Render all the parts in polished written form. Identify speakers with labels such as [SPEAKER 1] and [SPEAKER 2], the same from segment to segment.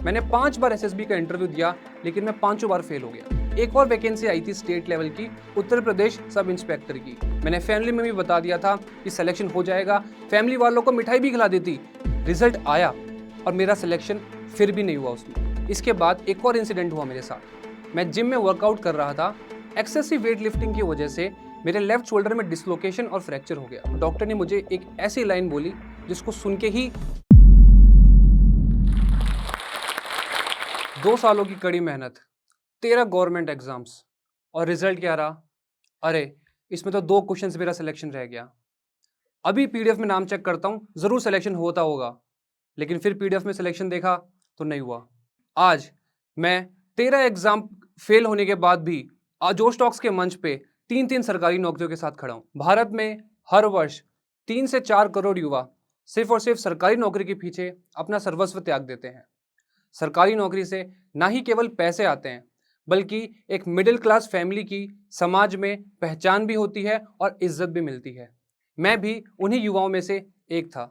[SPEAKER 1] मैंने 5 बार एसएसबी का इंटरव्यू दिया, लेकिन मैं पांचों बार फेल हो गया। एक और वैकेंसी आई थी स्टेट लेवल की, उत्तर प्रदेश सब इंस्पेक्टर की। मैंने फैमिली में भी बता दिया था कि सिलेक्शन हो जाएगा, फैमिली वालों को मिठाई भी खिला देती। रिजल्ट आया और मेरा सिलेक्शन फिर भी नहीं हुआ उसमें। इसके बाद एक और इंसिडेंट हुआ मेरे साथ। मैं जिम में वर्कआउट कर रहा था। एक्सेसिव वेट लिफ्टिंग की वजह से मेरे लेफ्ट शोल्डर में डिसलोकेशन और फ्रैक्चर हो गया। डॉक्टर ने मुझे एक ऐसी लाइन बोली जिसको सुन के ही 2 सालों की कड़ी मेहनत, 13 गवर्नमेंट एग्जाम्स और रिजल्ट क्या रहा? अरे, इसमें तो 2 क्वेश्चंस मेरा सिलेक्शन रह गया। अभी पीडीएफ में नाम चेक करता हूँ, जरूर सिलेक्शन होता होगा, लेकिन फिर पीडीएफ में सिलेक्शन देखा तो नहीं हुआ। आज मैं 13 एग्जाम फेल होने के बाद भी जोश टॉक्स के मंच पे 3-3 सरकारी नौकरियों के साथ खड़ा हूँ। भारत में हर वर्ष 3 से 4 करोड़ युवा सिर्फ और सिर्फ सरकारी नौकरी के पीछे अपना सर्वस्व त्याग देते हैं। सरकारी नौकरी से ना ही केवल पैसे आते हैं, बल्कि एक मिडिल क्लास फैमिली की समाज में पहचान भी होती है और इज्जत भी मिलती है। मैं भी उन्हीं युवाओं में से एक था।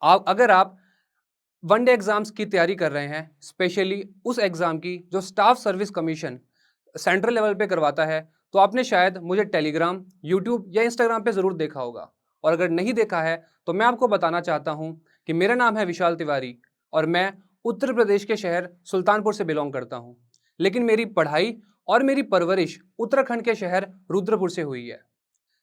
[SPEAKER 1] अगर आप वनडे एग्जाम्स की तैयारी कर रहे हैं, स्पेशली उस एग्जाम की जो staff service commission central level पे करवाता है, तो आपने शायद मुझे टेलीग्राम, यूट्यूब या इंस्टाग्राम पे ज़रूर देखा होगा। और अगर नहीं देखा है तो मैं आपको बताना चाहता हूँ कि मेरा नाम है विशाल तिवारी और मैं उत्तर प्रदेश के शहर सुल्तानपुर से बिलोंग करता हूँ। लेकिन मेरी पढ़ाई और मेरी परवरिश उत्तराखंड के शहर रुद्रपुर से हुई है।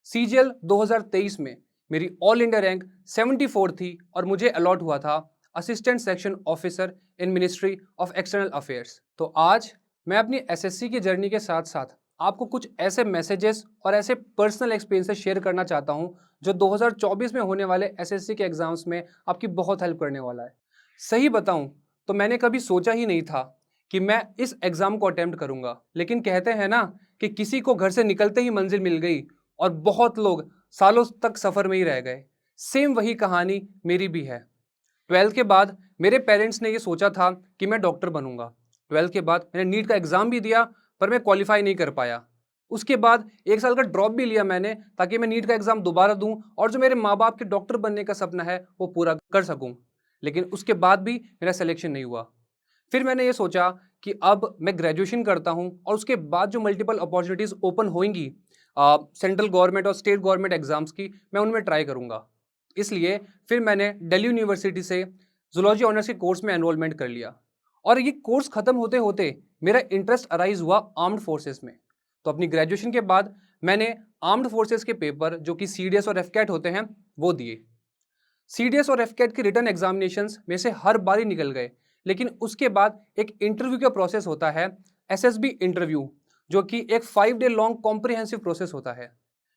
[SPEAKER 1] सीजीएल 2023 में मेरी ऑल इंडिया रैंक 74 थी और मुझे अलॉट हुआ था assistant section officer in ministry of external affairs. तो आज मैं अपनी एसएससी की जर्नी के साथ साथ आपको कुछ ऐसे मैसेजेस और ऐसे पर्सनल एक्सपीरियंसेस शेयर करना चाहता हूं जो 2024 में होने वाले एसएससी के एग्जाम्स में आपकी बहुत हेल्प करने वाला है। सही बताऊं तो मैंने कभी सोचा ही नहीं था कि मैं इस एग्जाम को अटेम्प्ट करूंगा, लेकिन कहते हैं ना कि किसी को घर से निकलते ही मंजिल मिल गई और बहुत लोग सालों तक सफर में ही रह गए। सेम वही कहानी मेरी भी है। 12th के बाद मेरे पेरेंट्स ने ये सोचा था कि मैं डॉक्टर बनूंगा। 12th के बाद मैंने नीट का एग्जाम भी दिया, पर मैं क्वालिफाई नहीं कर पाया। उसके बाद 1 साल का ड्रॉप भी लिया मैंने, ताकि मैं नीट का एग्जाम दोबारा दूं और जो मेरे माँ बाप के डॉक्टर बनने का सपना है वो पूरा कर सकूं। लेकिन उसके बाद भी मेरा सिलेक्शन नहीं हुआ। फिर मैंने ये सोचा कि अब मैं ग्रेजुएशन करता हूं और उसके बाद जो मल्टीपल अपॉर्चुनिटीज ओपन होंगी सेंट्रल गवर्नमेंट और स्टेट गवर्नमेंट एग्जाम्स की, मैं उनमें ट्राई करूंगा। इसलिए फिर मैंने दिल्ली यूनिवर्सिटी से जूलॉजी ऑनर्स के कोर्स में एनरोलमेंट कर लिया और ये कोर्स खत्म होते होते मेरा इंटरेस्ट अराइज हुआ आर्म्ड फोर्सेस में। तो अपनी ग्रेजुएशन के बाद मैंने आर्म्ड फोर्सेस के पेपर जो कि सीडीएस और एफकैट होते हैं वो दिए। सीडीएस और एफकैट के रिटन एग्जामिनेशंस में से हर बार ही निकल गए, लेकिन उसके बाद एक इंटरव्यू का प्रोसेस होता है, एसएसबी इंटरव्यू, जो कि एक 5 डे लॉन्ग कॉम्प्रिहेंसिव प्रोसेस होता है।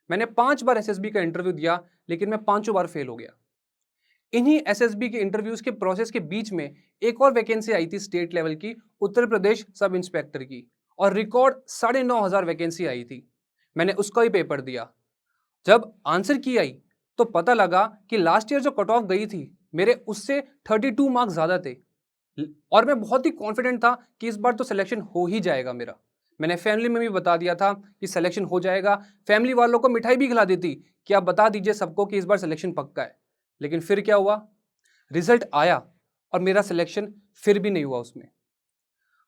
[SPEAKER 1] मैंने 5 बार एसएसबी का इंटरव्यू दिया, लेकिन मैं पांचों बार फेल हो गया। इन्हीं एसएसबी के इंटरव्यूज के प्रोसेस के बीच में एक और वैकेंसी आई थी स्टेट लेवल की, उत्तर प्रदेश सब इंस्पेक्टर की, और रिकॉर्ड 9,500 वैकेंसी आई थी। मैंने उसका ही पेपर दिया। जब आंसर की आई तो पता लगा कि लास्ट ईयर जो कट ऑफ गई थी मेरे उससे 32 मार्क्स ज्यादा थे और मैं बहुत ही कॉन्फिडेंट था कि इस बार तो सिलेक्शन हो ही जाएगा मेरा। मैंने फैमिली में भी बता दिया था कि सिलेक्शन हो जाएगा, फैमिली वालों को मिठाई भी खिला देती कि आप बता दीजिए सबको कि इस बार सिलेक्शन पक्का है। लेकिन फिर क्या हुआ, रिजल्ट आया और मेरा सिलेक्शन फिर भी नहीं हुआ उसमें।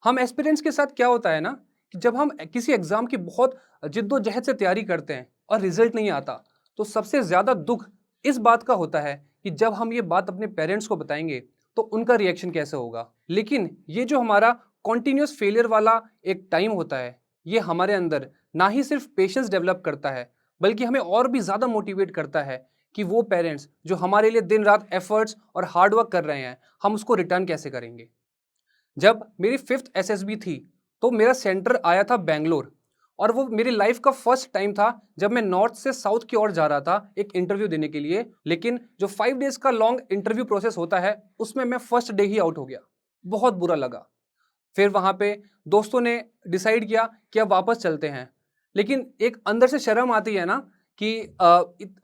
[SPEAKER 1] हम एस्पिरेंट्स के साथ क्या होता है ना कि जब हम किसी एग्जाम की बहुत जिद्दोजहद से तैयारी करते हैं और रिजल्ट नहीं आता, तो सबसे ज्यादा दुख इस बात का होता है कि जब हम ये बात अपने पेरेंट्स को बताएंगे तो उनका रिएक्शन कैसे होगा। लेकिन ये जो हमारा कॉन्टिन्यूस फेलियर वाला एक टाइम होता है, ये हमारे अंदर ना ही सिर्फ पेशेंस डेवलप करता है, बल्कि हमें और भी ज्यादा मोटिवेट करता है कि वो पेरेंट्स जो हमारे लिए दिन रात एफर्ट्स और हार्डवर्क कर रहे हैं, हम उसको रिटर्न कैसे करेंगे। जब मेरी 5th एसएसबी थी तो मेरा सेंटर आया था बेंगलोर, और वो मेरी लाइफ का फर्स्ट टाइम था जब मैं नॉर्थ से साउथ की ओर जा रहा था एक इंटरव्यू देने के लिए। लेकिन जो 5 डेज का लॉन्ग इंटरव्यू प्रोसेस होता है उसमें मैं फर्स्ट डे ही आउट हो गया। बहुत बुरा लगा। फिर वहां पे दोस्तों ने डिसाइड किया कि अब वापस चलते हैं, लेकिन एक अंदर से शर्म आती है ना कि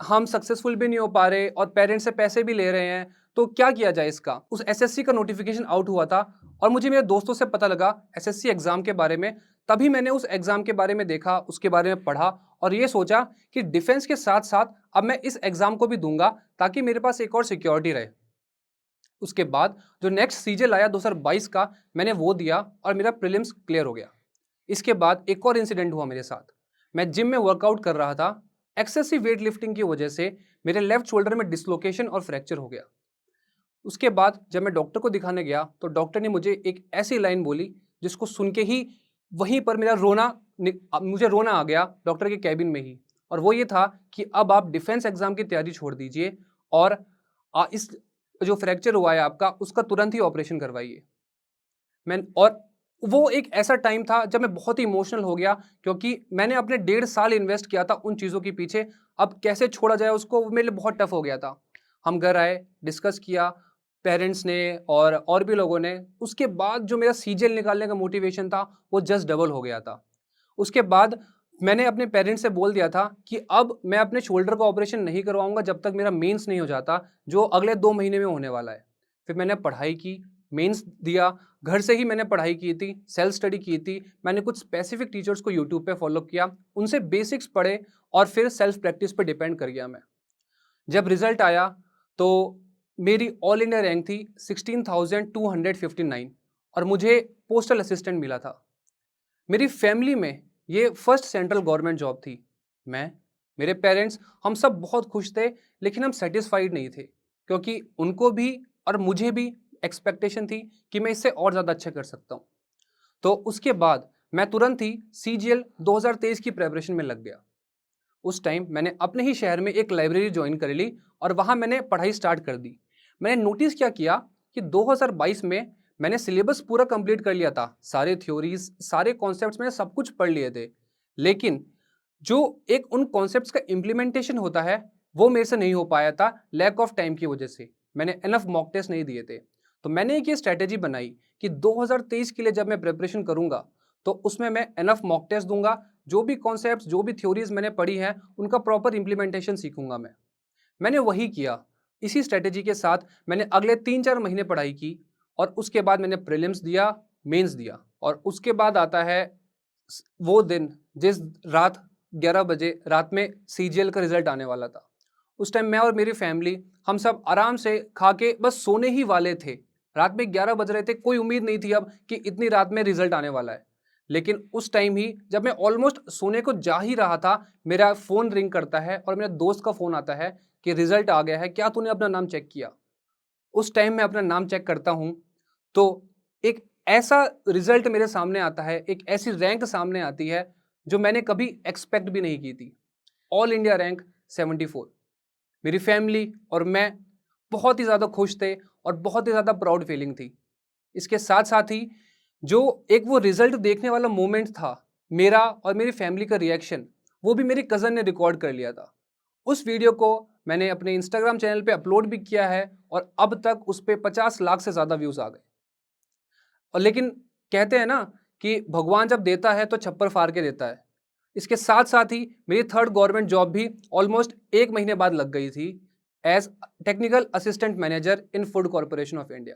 [SPEAKER 1] हम सक्सेसफुल भी नहीं हो पा रहे और पेरेंट्स से पैसे भी ले रहे हैं, तो क्या किया जाए इसका। उस एसएससी का नोटिफिकेशन आउट हुआ था और मुझे मेरे दोस्तों से पता लगा एसएससी एग्जाम के बारे में। तभी मैंने उस एग्जाम के बारे में देखा, उसके बारे में पढ़ा और ये सोचा कि डिफेंस के साथ साथ अब मैं इस एग्जाम को भी दूंगा ताकि मेरे पास एक और सिक्योरिटी रहे। उसके बाद जो नेक्स्ट सीजल आया 2022 का, मैंने वो दिया और मेरा प्रीलिम्स क्लियर हो गया। इसके बाद एक और इंसिडेंट हुआ मेरे साथ। मैं जिम में वर्कआउट कर रहा था, एक्सेसिव वेट लिफ्टिंग की वजह से मेरे लेफ्ट शोल्डर में डिसलोकेशन और फ्रैक्चर हो गया। उसके बाद जब मैं डॉक्टर को दिखाने गया तो डॉक्टर ने मुझे एक ऐसी लाइन बोली जिसको सुन के ही वहीं पर मुझे रोना आ गया डॉक्टर के कैबिन में ही। और वो ये था कि अब आप डिफेंस एग्जाम की तैयारी छोड़ दीजिए और इस जो फ्रैक्चर हुआ है आपका उसका तुरंत ही ऑपरेशन करवाइए। और वो एक ऐसा टाइम था जब मैं बहुत ही इमोशनल हो गया, क्योंकि मैंने अपने 1.5 साल इन्वेस्ट किया था उन चीज़ों के पीछे। अब कैसे छोड़ा जाए उसको, मेरे लिए बहुत टफ हो गया था। हम घर आए, डिस्कस किया पेरेंट्स ने और भी लोगों ने। उसके बाद जो मेरा सीजीएल निकालने का मोटिवेशन था वो जस्ट डबल हो गया था। उसके बाद मैंने अपने पेरेंट्स से बोल दिया था कि अब मैं अपने शोल्डर का ऑपरेशन नहीं करवाऊंगा जब तक मेरा मेंस नहीं हो जाता, जो अगले 2 महीने में होने वाला है। फिर मैंने पढ़ाई की, मेंस दिया, घर से ही मैंने पढ़ाई की थी, सेल्फ स्टडी की थी। मैंने कुछ स्पेसिफिक टीचर्स को यूट्यूब पे फॉलो किया, उनसे बेसिक्स पढ़े और फिर सेल्फ प्रैक्टिस पे डिपेंड कर गया मैं। जब रिजल्ट आया तो मेरी ऑल इंडिया रैंक थी 16,259 और मुझे पोस्टल असिस्टेंट मिला था। मेरी फैमिली में ये फर्स्ट सेंट्रल गवर्नमेंट जॉब थी। मैं, मेरे पेरेंट्स, हम सब बहुत खुश थे, लेकिन हम सेटिस्फाइड नहीं थे, क्योंकि उनको भी और मुझे भी एक्सपेक्टेशन थी कि मैं इससे और ज़्यादा अच्छा कर सकता हूँ। तो उसके बाद मैं तुरंत ही सीजीएल 2023 की प्रेपरेशन में लग गया। उस टाइम मैंने अपने ही शहर में एक लाइब्रेरी ज्वाइन कर ली और वहाँ मैंने पढ़ाई स्टार्ट कर दी। मैंने नोटिस क्या किया कि 2022 में मैंने सिलेबस पूरा कंप्लीट कर लिया था, सारे थ्योरीज, सारे कॉन्सेप्ट्स मैंने सब कुछ पढ़ लिए थे, लेकिन जो एक उन कॉन्सेप्ट्स का इम्प्लीमेंटेशन होता है वो मेरे से नहीं हो पाया था, लैक ऑफ टाइम की वजह से। मैंने इनफ मॉक टेस्ट नहीं दिए थे। तो मैंने एक ये स्ट्रैटेजी बनाई कि 2023 के लिए जब मैं प्रिपरेशन करूंगा तो उसमें मैं इनफ मॉक टेस्ट दूंगा, जो भी कॉन्सेप्ट्स, जो भी थ्योरीज मैंने पढ़ी है उनका प्रॉपर इंप्लीमेंटेशन सीखूंगा मैंने वही किया। इसी स्ट्रेटेजी के साथ मैंने अगले 3-4 महीने पढ़ाई की और उसके बाद मैंने प्रीलिम्स दिया, मेंस दिया और उसके बाद आता है वो दिन जिस रात 11 बजे रात में सीजीएल का रिजल्ट आने वाला था। उस टाइम मैं और मेरी फैमिली, हम सब आराम से खा के बस सोने ही वाले थे। रात में 11 बज रहे थे, कोई उम्मीद नहीं थी अब कि इतनी रात में रिजल्ट आने वाला है। लेकिन उस टाइम ही जब मैं ऑलमोस्ट सोने को जा ही रहा था, मेरा फ़ोन रिंग करता है और मेरे दोस्त का फ़ोन आता है कि रिजल्ट आ गया है, क्या तूने अपना नाम चेक किया? उस टाइम मैं अपना नाम चेक करता हूँ तो एक ऐसा रिजल्ट मेरे सामने आता है, एक ऐसी रैंक सामने आती है जो मैंने कभी एक्सपेक्ट भी नहीं की थी। All India rank 74। मेरी फैमिली और मैं बहुत ही ज़्यादा खुश थे और बहुत ही ज़्यादा प्राउड फीलिंग थी। इसके साथ साथ ही जो एक वो रिजल्ट देखने वाला मोमेंट था, मेरा और मेरी फैमिली का रिएक्शन, वो भी मेरी कज़न ने रिकॉर्ड कर लिया था। उस वीडियो को मैंने अपने इंस्टाग्राम चैनल पे अपलोड भी किया है और अब तक उस पे 50 लाख से ज़्यादा व्यूज़ आ गए। और लेकिन कहते हैं ना कि भगवान जब देता है तो छप्पर फाड़ के देता है। इसके साथ साथ ही मेरी थर्ड गवर्नमेंट जॉब भी ऑलमोस्ट 1 महीने बाद लग गई थी as technical assistant manager in food corporation of India.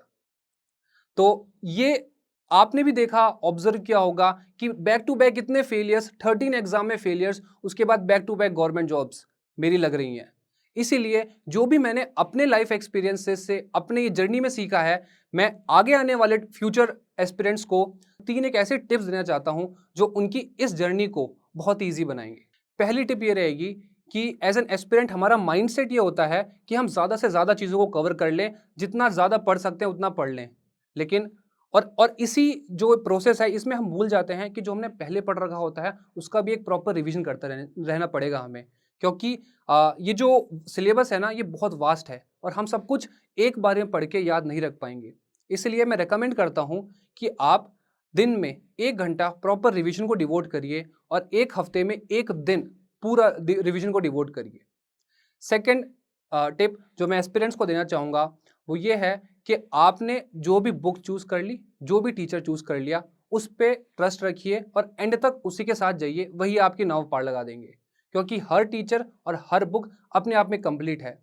[SPEAKER 1] तो ये आपने भी देखा, ऑब्जर्व किया होगा कि बैक टू बैक इतने फेलियर्स, 13 एग्जाम में फेलियर्स, उसके बाद back to back government jobs मेरी लग रही हैं। इसीलिए जो भी मैंने अपने लाइफ एक्सपीरियंसेस से अपने ये जर्नी में सीखा है, मैं आगे आने वाले फ्यूचर एस्पिरेंट्स को 3 एक ऐसे टिप्स देना चाहता हूं जो उनकी इस जर्नी को बहुत ईजी बनाएंगे। पहली टिप ये रहेगी कि एज एन एस्पिरेंट हमारा माइंडसेट ये होता है कि हम ज़्यादा से ज़्यादा चीज़ों को कवर कर लें, जितना ज़्यादा पढ़ सकते हैं उतना पढ़ लें। लेकिन और इसी जो प्रोसेस है इसमें हम भूल जाते हैं कि जो हमने पहले पढ़ रखा होता है उसका भी एक प्रॉपर रिवीजन करते रहना पड़ेगा हमें, क्योंकि ये जो सिलेबस है ना ये बहुत वास्ट है और हम सब कुछ एक बार में पढ़ के याद नहीं रख पाएंगे। इसलिए मैं रेकमेंड करता हूँ कि आप दिन में 1 घंटा प्रॉपर रिवीजन को डिवोट करिए और 1 हफ्ते में 1 दिन पूरा रिवीजन को डिवोट करिए। सेकेंड टिप जो मैं एस्पिरेंट्स को देना चाहूँगा वो ये है कि आपने जो भी बुक चूज कर ली, जो भी टीचर चूज कर लिया, उस पर ट्रस्ट रखिए और एंड तक उसी के साथ जाइए, वही आपकी नाव पार लगा देंगे। क्योंकि हर टीचर और हर बुक अपने आप में कंप्लीट है।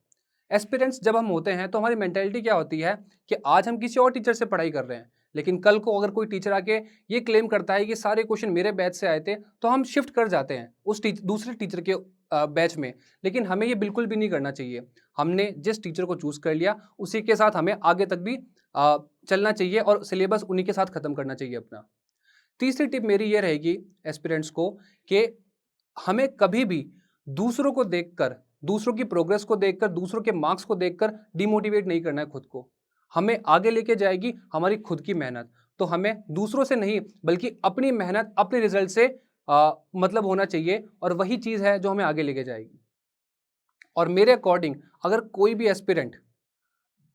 [SPEAKER 1] एस्पिरेंट्स जब हम होते हैं तो हमारी मेंटेलिटी क्या होती है कि आज हम किसी और टीचर से पढ़ाई कर रहे हैं, लेकिन कल को अगर कोई टीचर आके ये क्लेम करता है कि सारे क्वेश्चन मेरे बैच से आए थे, तो हम शिफ्ट कर जाते हैं उस दूसरे टीचर के बैच में, लेकिन हमें ये बिल्कुल भी नहीं करना चाहिए। हमने जिस टीचर को चूज़ कर लिया उसी के साथ हमें आगे तक भी चलना चाहिए और सिलेबस उन्हीं के साथ ख़त्म करना चाहिए अपना। तीसरी टिप मेरी ये रहेगी एस्पिरेंट्स को कि हमें कभी भी दूसरों को देखकर, दूसरों की प्रोग्रेस को देखकर, दूसरों के मार्क्स को देखकर डिमोटिवेट नहीं करना है खुद को। हमें आगे लेके जाएगी हमारी खुद की मेहनत। तो हमें दूसरों से नहीं बल्कि अपनी मेहनत, अपने रिजल्ट से मतलब होना चाहिए और वही चीज़ है जो हमें आगे लेके जाएगी। और मेरे अकॉर्डिंग अगर कोई भी एस्पिरेंट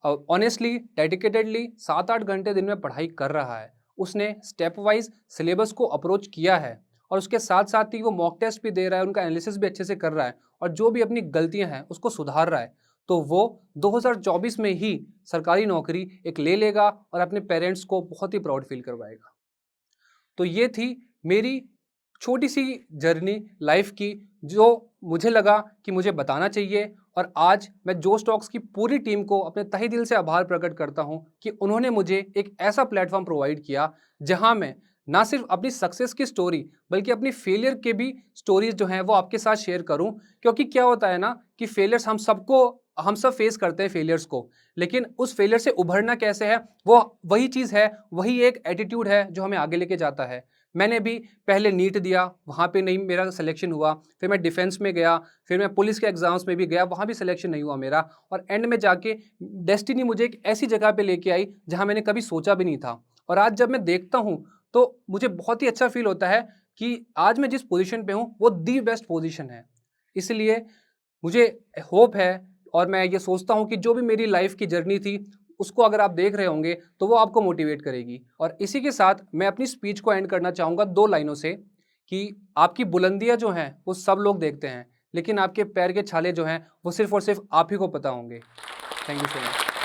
[SPEAKER 1] ऑनेस्टली, डेडिकेटेडली 7-8 घंटे दिन में पढ़ाई कर रहा है, उसने स्टेप वाइज सिलेबस को अप्रोच किया है और उसके साथ-साथ ही वो मॉक टेस्ट भी दे रहा है, उनका एनालिसिस भी अच्छे से कर रहा है और जो भी अपनी गलतियां हैं उसको सुधार रहा है, तो वो 2024 में ही सरकारी नौकरी एक ले लेगा और अपने पेरेंट्स को बहुत ही प्राउड फील करवाएगा। तो ये थी मेरी छोटी सी जर्नी लाइफ की, जो मुझे लगा कि मुझे बताना चाहिए और आज मैं जो स्टॉक्स की पूरी टीम को अपने तहे दिल से आभार प्रकट करता हूं कि उन्होंने मुझे एक ऐसा प्लेटफॉर्म प्रोवाइड किया जहां मैं ना सिर्फ अपनी सक्सेस की स्टोरी बल्कि अपनी फेलियर के भी स्टोरीज जो हैं वो आपके साथ शेयर करूं, क्योंकि क्या होता है ना कि फेलियर्स हम सब फेस करते हैं फेलियर्स को, लेकिन उस फेलियर से उभरना कैसे है वो वही चीज़ है, वही एक एटीट्यूड है जो हमें आगे लेके जाता है। मैंने भी पहले नीट दिया, वहाँ पे नहीं मेरा सिलेक्शन हुआ, फिर मैं डिफेंस में गया, फिर मैं पुलिस के एग्ज़ाम्स में भी गया, वहाँ भी सिलेक्शन नहीं हुआ मेरा और एंड में जाके डेस्टिनी मुझे एक ऐसी जगह पे लेके आई जहाँ मैंने कभी सोचा भी नहीं था। और आज जब मैं देखता हूँ तो मुझे बहुत ही अच्छा फ़ील होता है कि आज मैं जिस पोज़ीशन पे हूँ वो दी बेस्ट पोज़ीशन है। इसलिए मुझे होप है और मैं ये सोचता हूँ कि जो भी मेरी लाइफ़ की जर्नी थी उसको अगर आप देख रहे होंगे तो वो आपको मोटिवेट करेगी। और इसी के साथ मैं अपनी स्पीच को एंड करना चाहूँगा 2 लाइनों से कि आपकी बुलंदियाँ जो हैं वो सब लोग देखते हैं, लेकिन आपके पैर के छाले जो हैं वो सिर्फ़ और सिर्फ़ आप ही को पता होंगे। Thank you so much.